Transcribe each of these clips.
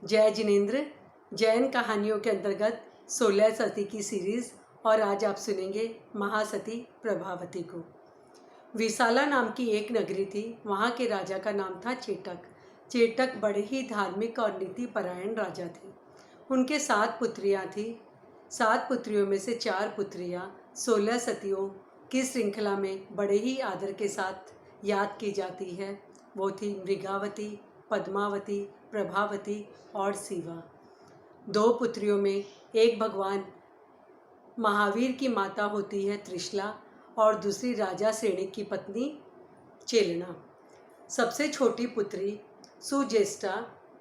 जय जिनेंद्र। जैन कहानियों के अंतर्गत 16 सती की सीरीज़, और आज आप सुनेंगे महासती प्रभावती को। विशाला नाम की एक नगरी थी। वहाँ के राजा का नाम था चेटक। चेटक बड़े ही धार्मिक और नीति परायण राजा थे। उनके 7 पुत्रियाँ थीं। 7 पुत्रियों में से 4 पुत्रियाँ 16 सतियों की श्रृंखला में बड़े ही आदर के साथ याद की जाती है। वो थी मृगावती, पद्मावती, प्रभावती और शिवा। 2 पुत्रियों में एक भगवान महावीर की माता होती है त्रिशला, और दूसरी राजा श्रेणिक की पत्नी चेलना। सबसे छोटी पुत्री सुज्येष्ठा,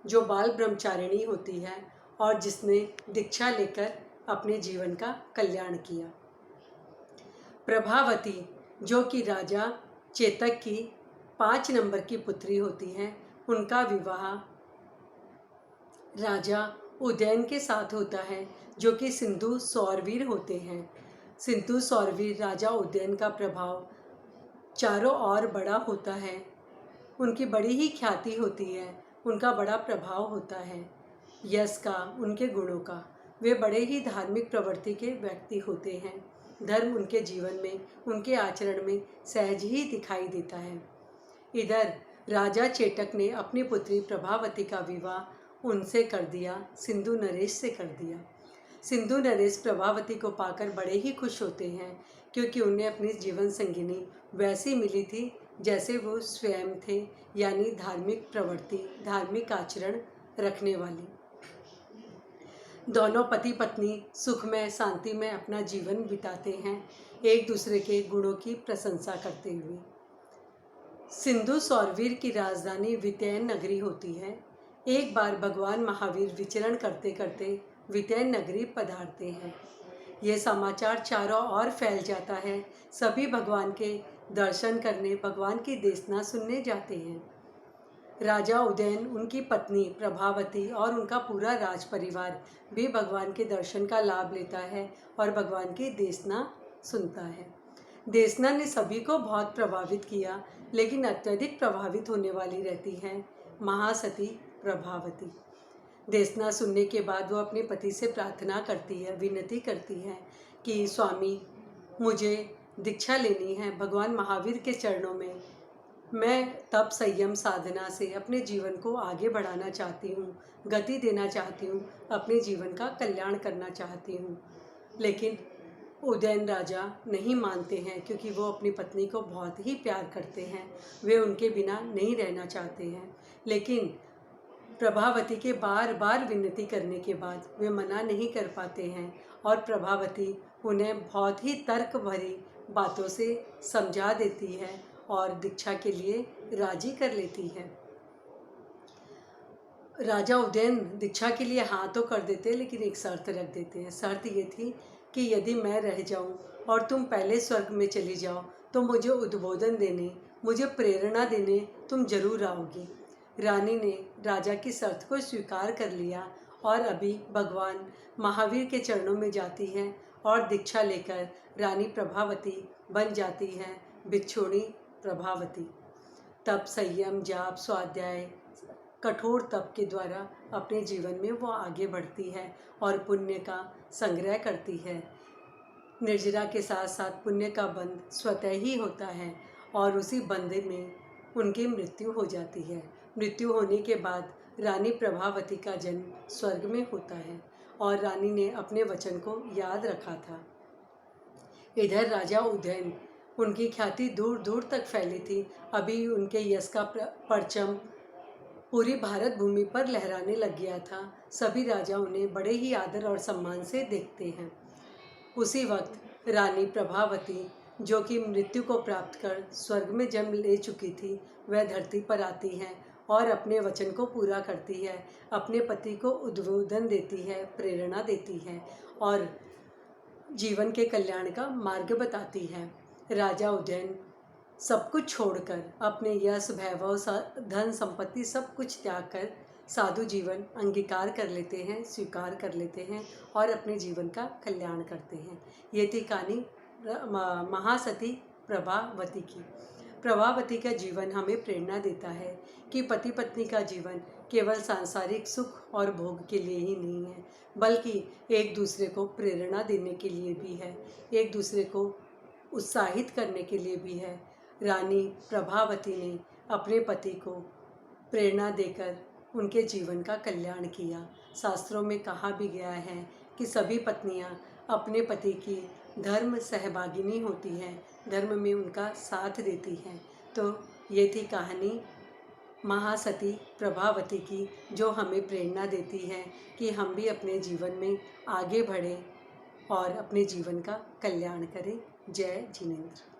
जो बाल ब्रह्मचारिणी होती है और जिसने दीक्षा लेकर अपने जीवन का कल्याण किया। प्रभावती, जो कि राजा चेतक की 5 नंबर की पुत्री होती है, उनका विवाह राजा उदयन के साथ होता है, जो कि सिंधु सौरवीर होते हैं। सिंधु सौरवीर राजा उदयन का प्रभाव चारों ओर बड़ा होता है। उनकी बड़ी ही ख्याति होती है, उनका बड़ा प्रभाव होता है यश का, उनके गुणों का। वे बड़े ही धार्मिक प्रवृत्ति के व्यक्ति होते हैं। धर्म उनके जीवन में, उनके आचरण में सहज ही दिखाई देता है। इधर राजा चेटक ने अपनी पुत्री प्रभावती का विवाह उनसे कर दिया, सिंधु नरेश से कर दिया। सिंधु नरेश प्रभावती को पाकर बड़े ही खुश होते हैं, क्योंकि उन्हें अपनी जीवन संगिनी वैसी मिली थी जैसे वो स्वयं थे, यानी धार्मिक प्रवृत्ति, धार्मिक आचरण रखने वाली। दोनों पति पत्नी सुखमय शांति में अपना जीवन बिताते हैं, एक दूसरे के गुणों की प्रशंसा करते हुए। सिंधु सौरवीर की राजधानी वितयन नगरी होती है। एक बार भगवान महावीर विचरण करते करते वितयन नगरी पधारते हैं। ये समाचार चारों ओर फैल जाता है। सभी भगवान के दर्शन करने, भगवान की देशना सुनने जाते हैं। राजा उदयन, उनकी पत्नी प्रभावती और उनका पूरा राज परिवार भी भगवान के दर्शन का लाभ लेता है और भगवान की देशना सुनता है। देशना ने सभी को बहुत प्रभावित किया, लेकिन अत्यधिक प्रभावित होने वाली रहती है महासती प्रभावती। देशना सुनने के बाद वो अपने पति से प्रार्थना करती है, विनती करती है कि स्वामी, मुझे दीक्षा लेनी है भगवान महावीर के चरणों में। मैं तप संयम साधना से अपने जीवन को आगे बढ़ाना चाहती हूँ, गति देना चाहती हूँ, अपने जीवन का कल्याण करना चाहती हूँ। लेकिन उदयन राजा नहीं मानते हैं, क्योंकि वो अपनी पत्नी को बहुत ही प्यार करते हैं। वे उनके बिना नहीं रहना चाहते हैं। लेकिन प्रभावती के बार बार विनती करने के बाद वे मना नहीं कर पाते हैं, और प्रभावती उन्हें बहुत ही तर्क भरी बातों से समझा देती है और दीक्षा के लिए राजी कर लेती है। राजा उदयन दीक्षा के लिए हाँ तो कर देते हैं, लेकिन एक शर्त रख देते हैं। शर्त ये थी कि यदि मैं रह जाऊं और तुम पहले स्वर्ग में चली जाओ, तो मुझे उद्बोधन देने, मुझे प्रेरणा देने तुम जरूर आओगी। रानी ने राजा की शर्त को स्वीकार कर लिया और अभी भगवान महावीर के चरणों में जाती है और दीक्षा लेकर रानी प्रभावती बन जाती है भिक्षुणी प्रभावती। तप, संयम, जाप, स्वाध्याय, कठोर तप के द्वारा अपने जीवन में वो आगे बढ़ती है और पुण्य का संग्रह करती है। निर्जरा के साथ साथ पुण्य का बंध स्वतः ही होता है, और उसी बंध में उनकी मृत्यु हो जाती है। मृत्यु होने के बाद रानी प्रभावती का जन्म स्वर्ग में होता है, और रानी ने अपने वचन को याद रखा था। इधर राजा उदयन, उनकी ख्याति दूर दूर तक फैली थी। अभी उनके यश का परचम पूरी भारत भूमि पर लहराने लग गया था। सभी राजा उन्हें बड़े ही आदर और सम्मान से देखते हैं। उसी वक्त रानी प्रभावती, जो कि मृत्यु को प्राप्त कर स्वर्ग में जन्म ले चुकी थी, वह धरती पर आती है और अपने वचन को पूरा करती है। अपने पति को उद्बोधन देती है, प्रेरणा देती है और जीवन के कल्याण का मार्ग बताती है। राजा उदयन सब कुछ छोड़कर, अपने यश, वैभव, धन संपत्ति सब कुछ त्याग कर साधु जीवन अंगीकार कर लेते हैं, स्वीकार कर लेते हैं और अपने जीवन का कल्याण करते हैं। ये थी कहानी महासती प्रभावती की। प्रभावती का जीवन हमें प्रेरणा देता है कि पति पत्नी का जीवन केवल सांसारिक सुख और भोग के लिए ही नहीं है, बल्कि एक दूसरे को प्रेरणा देने के लिए भी है, एक दूसरे को उत्साहित करने के लिए भी है। रानी प्रभावती ने अपने पति को प्रेरणा देकर उनके जीवन का कल्याण किया। शास्त्रों में कहा भी गया है कि सभी पत्नियां अपने पति की धर्म सहभागिनी होती हैं, धर्म में उनका साथ देती हैं। तो ये थी कहानी महासती प्रभावती की, जो हमें प्रेरणा देती है कि हम भी अपने जीवन में आगे बढ़ें और अपने जीवन का कल्याण करें। जय जिनेंद्र।